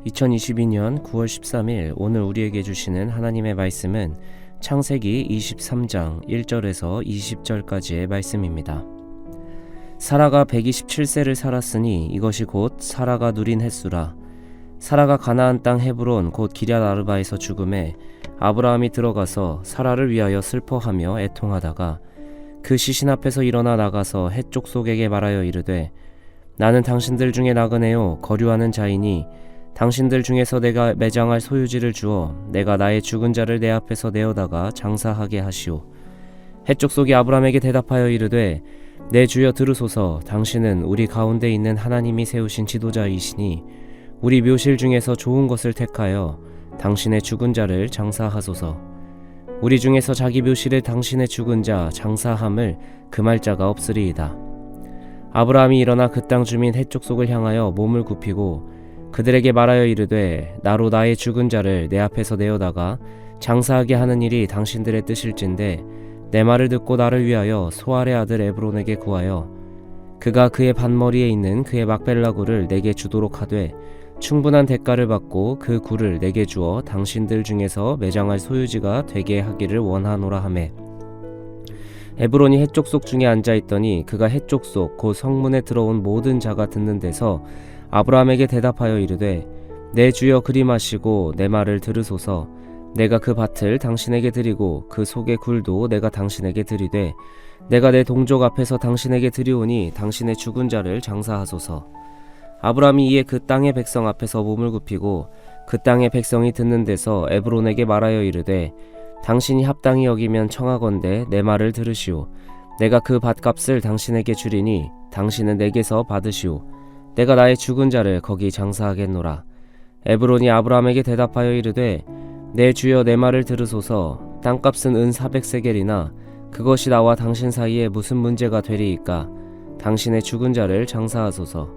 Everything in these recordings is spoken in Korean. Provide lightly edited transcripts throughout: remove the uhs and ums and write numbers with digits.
2022년 9월 13일 오늘 우리에게 주시는 하나님의 말씀은 창세기 23장 1절에서 20절까지의 말씀입니다. 사라가 127세를 살았으니 이것이 곧 사라가 누린 횟수라. 사라가 가나안 땅 헤브론 곧 기럇 아르바에서 죽음에 아브라함이 들어가서 사라를 위하여 슬퍼하며 애통하다가 그 시신 앞에서 일어나 나가서 헷 족속에게 말하여 이르되 나는 당신들 중에 나그네요 거류하는 자이니 당신들 중에서 내가 매장할 소유지를 주어 내가 나의 죽은 자를 내 앞에서 내어다가 장사하게 하시오. 헷 족속이 아브라함에게 대답하여 이르되 내 주여 들으소서. 당신은 우리 가운데 있는 하나님이 세우신 지도자이시니 우리 묘실 중에서 좋은 것을 택하여 당신의 죽은 자를 장사하소서. 우리 중에서 자기 묘실에 당신의 죽은 자 장사함을 금할 자가 없으리이다. 아브라함이 일어나 그 땅 주민 헷 족속을 향하여 몸을 굽히고 그들에게 말하여 이르되 나로 나의 죽은 자를 내 앞에서 내어다가 장사하게 하는 일이 당신들의 뜻일진데 내 말을 듣고 나를 위하여 소알의 아들 에브론에게 구하여 그가 그의 반머리에 있는 그의 막벨라 굴을 내게 주도록 하되 충분한 대가를 받고 그 굴을 내게 주어 당신들 중에서 매장할 소유지가 되게 하기를 원하노라 하매 에브론이 헷 족속 중에 앉아있더니 그가 헷 족속 곧 성문에 들어온 모든 자가 듣는 데서 아브라함에게 대답하여 이르되 내 주여 그리마시고 내 말을 들으소서. 내가 그 밭을 당신에게 드리고 그 속의 굴도 내가 당신에게 드리되 내가 내 동족 앞에서 당신에게 드리오니 당신의 죽은 자를 장사하소서. 아브라함이 이에 그 땅의 백성 앞에서 몸을 굽히고 그 땅의 백성이 듣는 데서 에브론에게 말하여 이르되 당신이 합당히 여기면 청하건대 내 말을 들으시오. 내가 그 밭값을 당신에게 주리니 당신은 내게서 받으시오. 내가 나의 죽은 자를 거기 장사하겠노라. 에브론이 아브라함에게 대답하여 이르되 내 주여 내 말을 들으소서. 땅값은 은 400세겔이나 그것이 나와 당신 사이에 무슨 문제가 되리이까. 당신의 죽은 자를 장사하소서.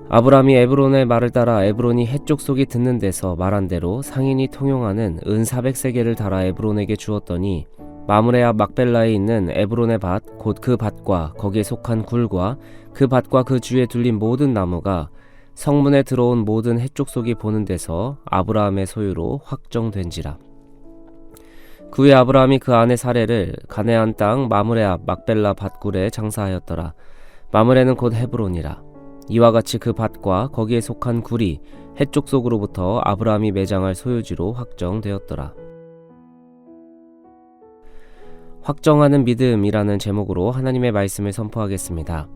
아브라함이 에브론의 말을 따라 에브론이 헷 족속이 듣는 데서 말한 대로 상인이 통용하는 은 400세겔을 달아 에브론에게 주었더니 마므레 앞 막벨라에 있는 에브론의 밭 곧 그 밭과 거기에 속한 굴과 그 밭과 그 주위에 둘린 모든 나무가 성문에 들어온 모든 헷 족속이 보는 데서 아브라함의 소유로 확정된지라. 그 후에 아브라함이 그 아내 사레를 가네안 땅 마므레 앞 막벨라 밭굴에 장사하였더라. 마므레는 곧 헤브론이라. 이와 같이 그 밭과 거기에 속한 굴이 헷 족속으로부터 아브라함이 매장할 소유지로 확정되었더라. 확정하는 믿음이라는 제목으로 하나님의 말씀을 선포하겠습니다.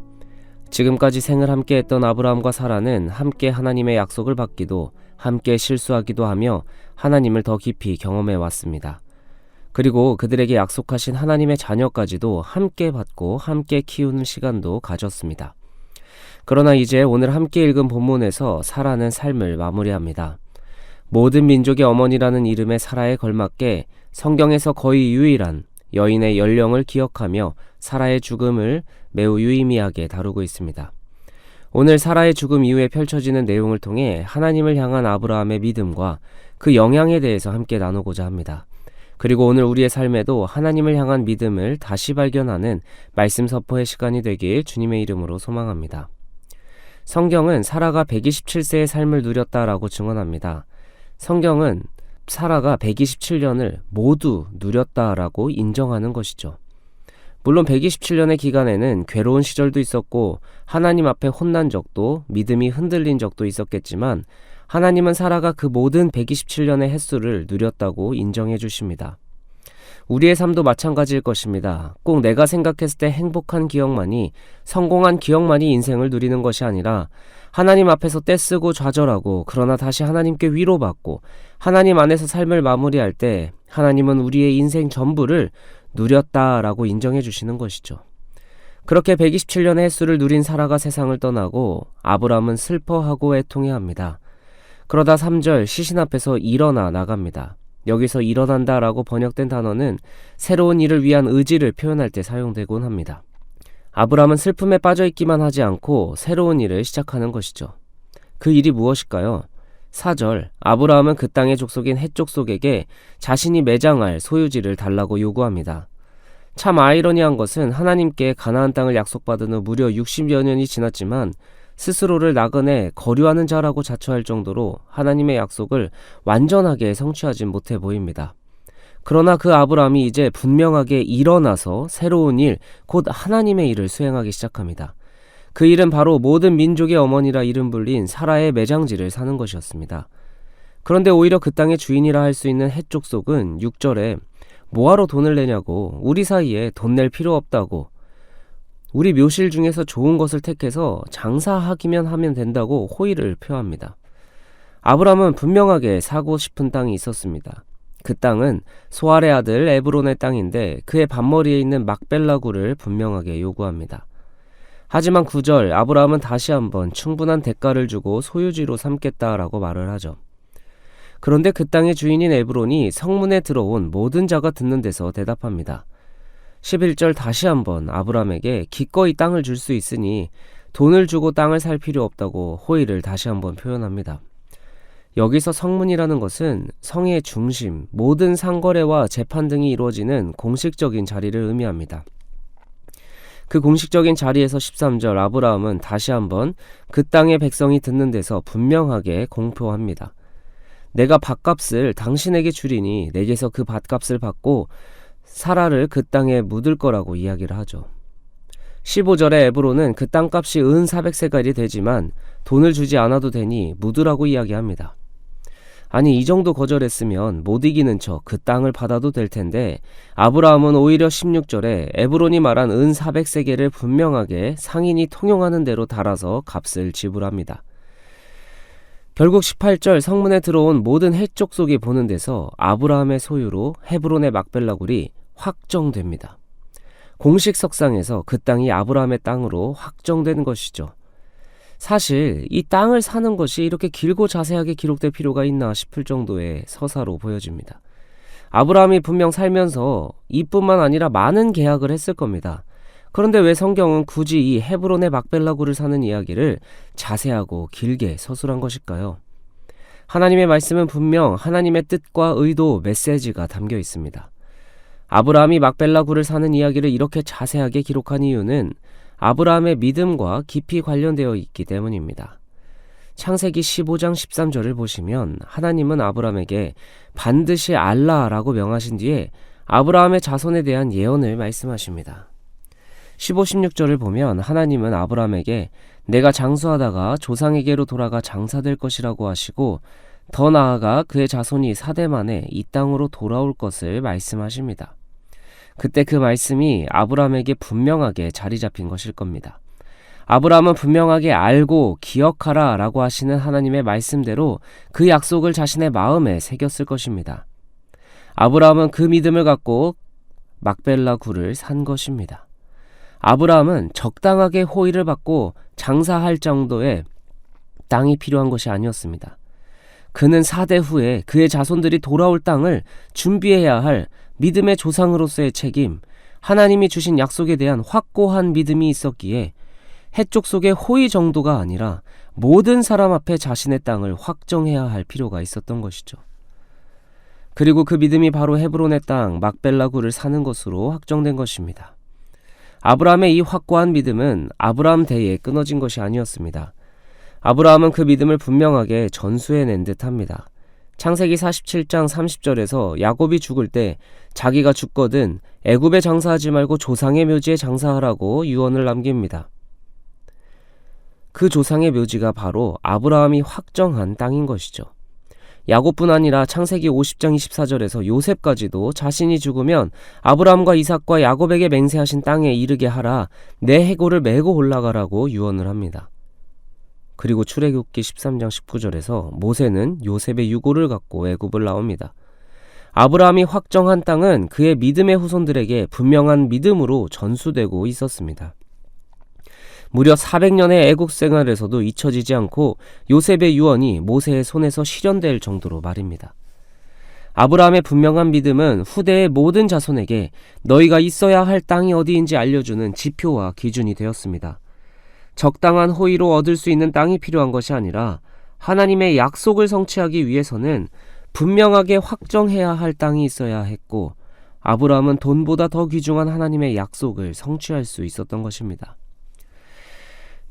지금까지 생을 함께 했던 아브라함과 사라는 함께 하나님의 약속을 받기도 함께 실수하기도 하며 하나님을 더 깊이 경험해 왔습니다. 그리고 그들에게 약속하신 하나님의 자녀까지도 함께 받고 함께 키우는 시간도 가졌습니다. 그러나 이제 오늘 함께 읽은 본문에서 사라는 삶을 마무리합니다. 모든 민족의 어머니라는 이름의 사라에 걸맞게 성경에서 거의 유일한 여인의 연령을 기억하며 사라의 죽음을 매우 유의미하게 다루고 있습니다. 오늘 사라의 죽음 이후에 펼쳐지는 내용을 통해 하나님을 향한 아브라함의 믿음과 그 영향에 대해서 함께 나누고자 합니다. 그리고 오늘 우리의 삶에도 하나님을 향한 믿음을 다시 발견하는 말씀 선포의 시간이 되길 주님의 이름으로 소망합니다. 성경은 사라가 127세의 삶을 누렸다라고 증언합니다. 성경은 사라가 127년을 모두 누렸다라고 인정하는 것이죠. 물론 127년의 기간에는 괴로운 시절도 있었고 하나님 앞에 혼난 적도 믿음이 흔들린 적도 있었겠지만 하나님은 사라가 그 모든 127년의 횟수를 누렸다고 인정해 주십니다. 우리의 삶도 마찬가지일 것입니다. 꼭 내가 생각했을 때 행복한 기억만이, 성공한 기억만이 인생을 누리는 것이 아니라 하나님 앞에서 떼쓰고 좌절하고 그러나 다시 하나님께 위로받고 하나님 안에서 삶을 마무리할 때 하나님은 우리의 인생 전부를 누렸다라고 인정해 주시는 것이죠. 그렇게 127년의 횟수를 누린 사라가 세상을 떠나고 아브라함은 슬퍼하고 애통해합니다. 그러다 3절 시신 앞에서 일어나 나갑니다. 여기서 일어난다라고 번역된 단어는 새로운 일을 위한 의지를 표현할 때 사용되곤 합니다. 아브라함은 슬픔에 빠져있기만 하지 않고 새로운 일을 시작하는 것이죠. 그 일이 무엇일까요? 4절 아브라함은 그 땅의 족속인 헷 족속에게 자신이 매장할 소유지를 달라고 요구합니다. 참 아이러니한 것은 하나님께 가나안 땅을 약속받은 후 무려 60여 년이 지났지만 스스로를 나그네 거류하는 자라고 자처할 정도로 하나님의 약속을 완전하게 성취하진 못해 보입니다. 그러나 그 아브라함이 이제 분명하게 일어나서 새로운 일, 곧 하나님의 일을 수행하기 시작합니다. 그 일은 바로 모든 민족의 어머니라 이름 불린 사라의 매장지를 사는 것이었습니다. 그런데 오히려 그 땅의 주인이라 할 수 있는 헷 족속은 6절에 뭐하러 돈을 내냐고, 우리 사이에 돈 낼 필요 없다고, 우리 묘실 중에서 좋은 것을 택해서 장사하기만 하면 된다고 호의를 표합니다. 아브라함은 분명하게 사고 싶은 땅이 있었습니다. 그 땅은 소알의 아들 에브론의 땅인데 그의 밭머리에 있는 막벨라구를 분명하게 요구합니다. 하지만 9절 아브라함은 다시 한번 충분한 대가를 주고 소유지로 삼겠다라고 말을 하죠. 그런데 그 땅의 주인인 에브론이 성문에 들어온 모든 자가 듣는 데서 대답합니다. 11절 다시 한번 아브라함에게 기꺼이 땅을 줄 수 있으니 돈을 주고 땅을 살 필요 없다고 호의를 다시 한번 표현합니다. 여기서 성문이라는 것은 성의 중심, 모든 상거래와 재판 등이 이루어지는 공식적인 자리를 의미합니다. 그 공식적인 자리에서 13절 아브라함은 다시 한번 그 땅의 백성이 듣는 데서 분명하게 공표합니다. 내가 밭값을 당신에게 주리니 내게서 그 밭값을 받고 사라를 그 땅에 묻을 거라고 이야기를 하죠. 15절에 에브론은 그 땅값이 은 400세갈이 되지만 돈을 주지 않아도 되니 묻으라고 이야기합니다. 아니, 이 정도 거절했으면 못 이기는 척 그 땅을 받아도 될 텐데 아브라함은 오히려 16절에 에브론이 말한 은 400세겔을 분명하게 상인이 통용하는 대로 달아서 값을 지불합니다. 결국 18절 성문에 들어온 모든 헷 족속이 보는 데서 아브라함의 소유로 헤브론의 막벨라굴이 확정됩니다. 공식 석상에서 그 땅이 아브라함의 땅으로 확정된 것이죠. 사실 이 땅을 사는 것이 이렇게 길고 자세하게 기록될 필요가 있나 싶을 정도의 서사로 보여집니다. 아브라함이 분명 살면서 이뿐만 아니라 많은 계약을 했을 겁니다. 그런데 왜 성경은 굳이 이 헤브론의 막벨라굴을 사는 이야기를 자세하고 길게 서술한 것일까요? 하나님의 말씀은 분명 하나님의 뜻과 의도, 메시지가 담겨 있습니다. 아브라함이 막벨라굴을 사는 이야기를 이렇게 자세하게 기록한 이유는 아브라함의 믿음과 깊이 관련되어 있기 때문입니다. 창세기 15장 13절을 보시면 하나님은 아브라함에게 반드시 알라라고 명하신 뒤에 아브라함의 자손에 대한 예언을 말씀하십니다. 15, 16절을 보면 하나님은 아브라함에게 내가 장수하다가 조상에게로 돌아가 장사될 것이라고 하시고 더 나아가 그의 자손이 4대 만에 이 땅으로 돌아올 것을 말씀하십니다. 그때 그 말씀이 아브라함에게 분명하게 자리 잡힌 것일 겁니다. 아브라함은 분명하게 알고 기억하라 라고 하시는 하나님의 말씀대로 그 약속을 자신의 마음에 새겼을 것입니다. 아브라함은 그 믿음을 갖고 막벨라 굴을 산 것입니다. 아브라함은 적당하게 호의를 받고 장사할 정도의 땅이 필요한 것이 아니었습니다. 그는 4대 후에 그의 자손들이 돌아올 땅을 준비해야 할 믿음의 조상으로서의 책임, 하나님이 주신 약속에 대한 확고한 믿음이 있었기에 해쪽 속의 호의 정도가 아니라 모든 사람 앞에 자신의 땅을 확정해야 할 필요가 있었던 것이죠. 그리고 그 믿음이 바로 헤브론의 땅 막벨라굴을 사는 것으로 확정된 것입니다. 아브라함의 이 확고한 믿음은 아브라함 대에 끊어진 것이 아니었습니다. 아브라함은 그 믿음을 분명하게 전수해낸 듯합니다. 창세기 47장 30절에서 야곱이 죽을 때 자기가 죽거든 애굽에 장사하지 말고 조상의 묘지에 장사하라고 유언을 남깁니다. 그 조상의 묘지가 바로 아브라함이 확정한 땅인 것이죠. 야곱뿐 아니라 창세기 50장 24절에서 요셉까지도 자신이 죽으면 아브라함과 이삭과 야곱에게 맹세하신 땅에 이르게 하라, 내 해골을 메고 올라가라고 유언을 합니다. 그리고 출애굽기 13장 19절에서 모세는 요셉의 유골을 갖고 애굽을 나옵니다. 아브라함이 확정한 땅은 그의 믿음의 후손들에게 분명한 믿음으로 전수되고 있었습니다. 무려 400년의 애국 생활에서도 잊혀지지 않고 요셉의 유언이 모세의 손에서 실현될 정도로 말입니다. 아브라함의 분명한 믿음은 후대의 모든 자손에게 너희가 있어야 할 땅이 어디인지 알려주는 지표와 기준이 되었습니다. 적당한 호의로 얻을 수 있는 땅이 필요한 것이 아니라 하나님의 약속을 성취하기 위해서는 분명하게 확정해야 할 땅이 있어야 했고 아브라함은 돈보다 더 귀중한 하나님의 약속을 성취할 수 있었던 것입니다.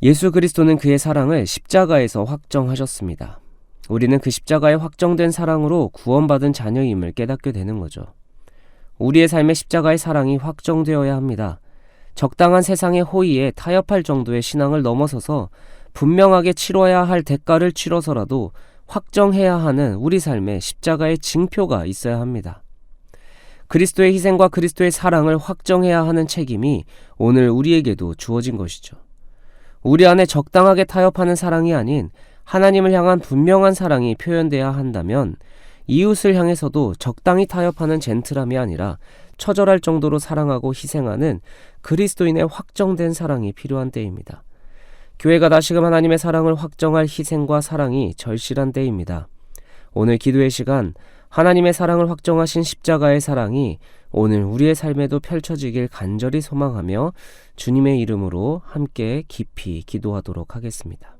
예수 그리스도는 그의 사랑을 십자가에서 확정하셨습니다. 우리는 그 십자가의 확정된 사랑으로 구원받은 자녀임을 깨닫게 되는 거죠. 우리의 삶에 십자가의 사랑이 확정되어야 합니다. 적당한 세상의 호의에 타협할 정도의 신앙을 넘어서서 분명하게 치러야 할 대가를 치러서라도 확정해야 하는 우리 삶에 십자가의 징표가 있어야 합니다. 그리스도의 희생과 그리스도의 사랑을 확정해야 하는 책임이 오늘 우리에게도 주어진 것이죠. 우리 안에 적당하게 타협하는 사랑이 아닌 하나님을 향한 분명한 사랑이 표현돼야 한다면 이웃을 향해서도 적당히 타협하는 젠틀함이 아니라 처절할 정도로 사랑하고 희생하는 그리스도인의 확정된 사랑이 필요한 때입니다. 교회가 다시금 하나님의 사랑을 확정할 희생과 사랑이 절실한 때입니다. 오늘 기도의 시간, 하나님의 사랑을 확정하신 십자가의 사랑이 오늘 우리의 삶에도 펼쳐지길 간절히 소망하며 주님의 이름으로 함께 깊이 기도하도록 하겠습니다.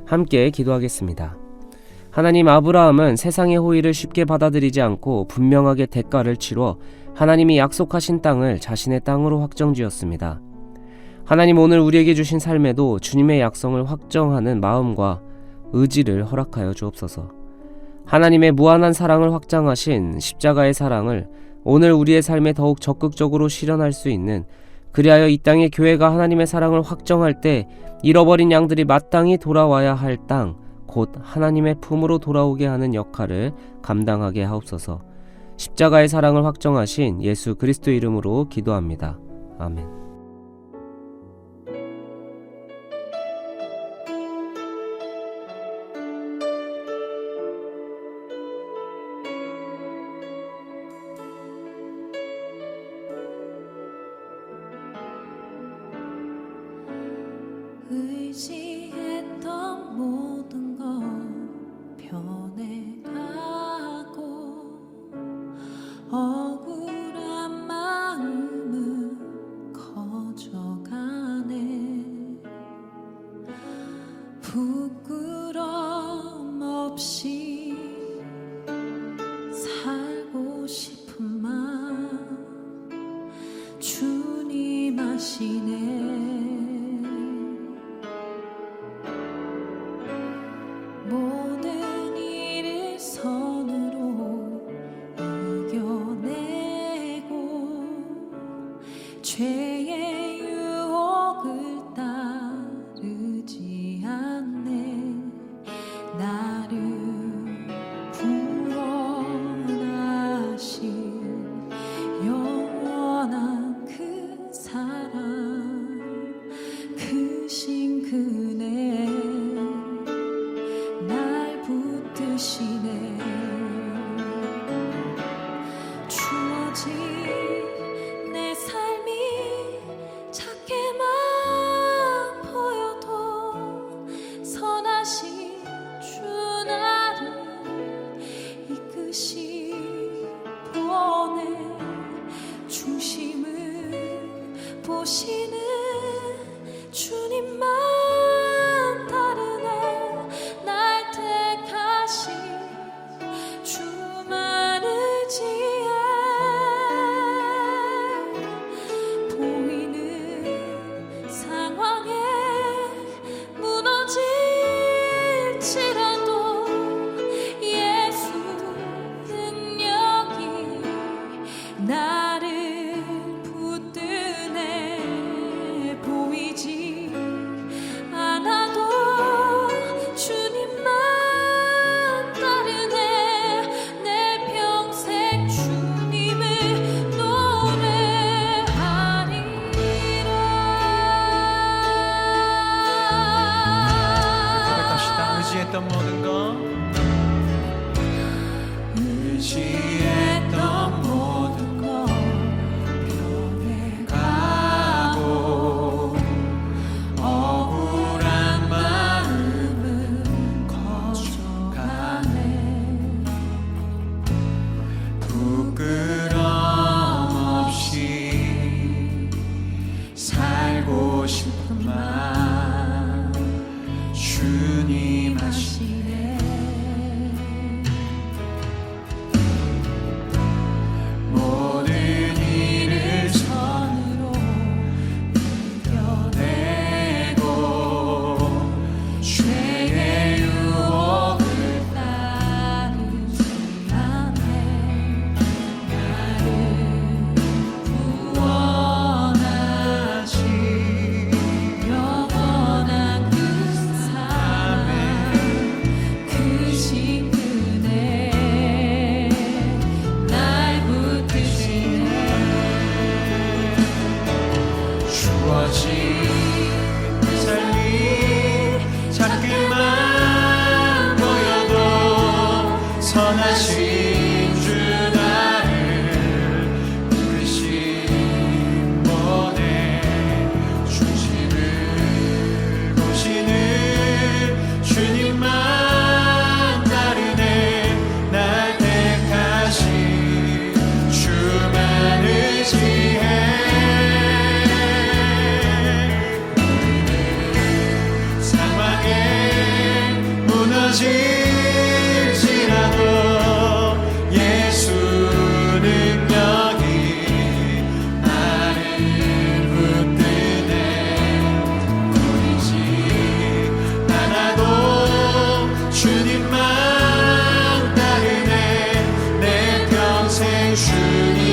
함께 기도하겠습니다. 하나님, 아브라함은 세상의 호의를 쉽게 받아들이지 않고 분명하게 대가를 치러 하나님이 약속하신 땅을 자신의 땅으로 확정지었습니다. 하나님, 오늘 우리에게 주신 삶에도 주님의 약속을 확정하는 마음과 의지를 허락하여 주옵소서. 하나님의 무한한 사랑을 확장하신 십자가의 사랑을 오늘 우리의 삶에 더욱 적극적으로 실현할 수 있는, 그리하여 이 땅의 교회가 하나님의 사랑을 확정할 때 잃어버린 양들이 마땅히 돌아와야 할 땅, 곧 하나님의 품으로 돌아오게 하는 역할을 감당하게 하옵소서. 십자가의 사랑을 확정하신 예수 그리스도 이름으로 기도합니다. 아멘. 의지했던 모든 것 변해가고 억울한 마음은 커져가네. 부끄럼 없이 살고 싶은 마음 주님 아시네. 모든 일을 선으로 이겨내고 죄의 유혹을 따르지 않네. 나를 구원하신 영원한 그 사랑, 그 신 그네 날 붙드시네. 주어진 내 삶이 작게만 보여도 선하신 주 나를 이끄시보네. 중심을 보시는 주님만 따르네. 날 택하신 주만 의지해. 보이는 상황에 무너질지라도 예수 능력이 나를 붙드네. 보이지 않아도 주님만 따르네. 내 평생 주님을 노래하리라. 고백합시다. 의지했던 모든 것, 의지했던 모든 것 변해가고 억울한 마음은 커져가네. 부끄럼 없이 살고 싶은 마음 주님 아시네. 선하신 주 나를 이끄신 모든 중심을 보시는 주님만 따르네. 날 택하신 주만 의지해. 상황에 무너질지라도 예수 능력이 나를 붙드네. 보이지 않아도 주님만 따르네. 내 평생 주님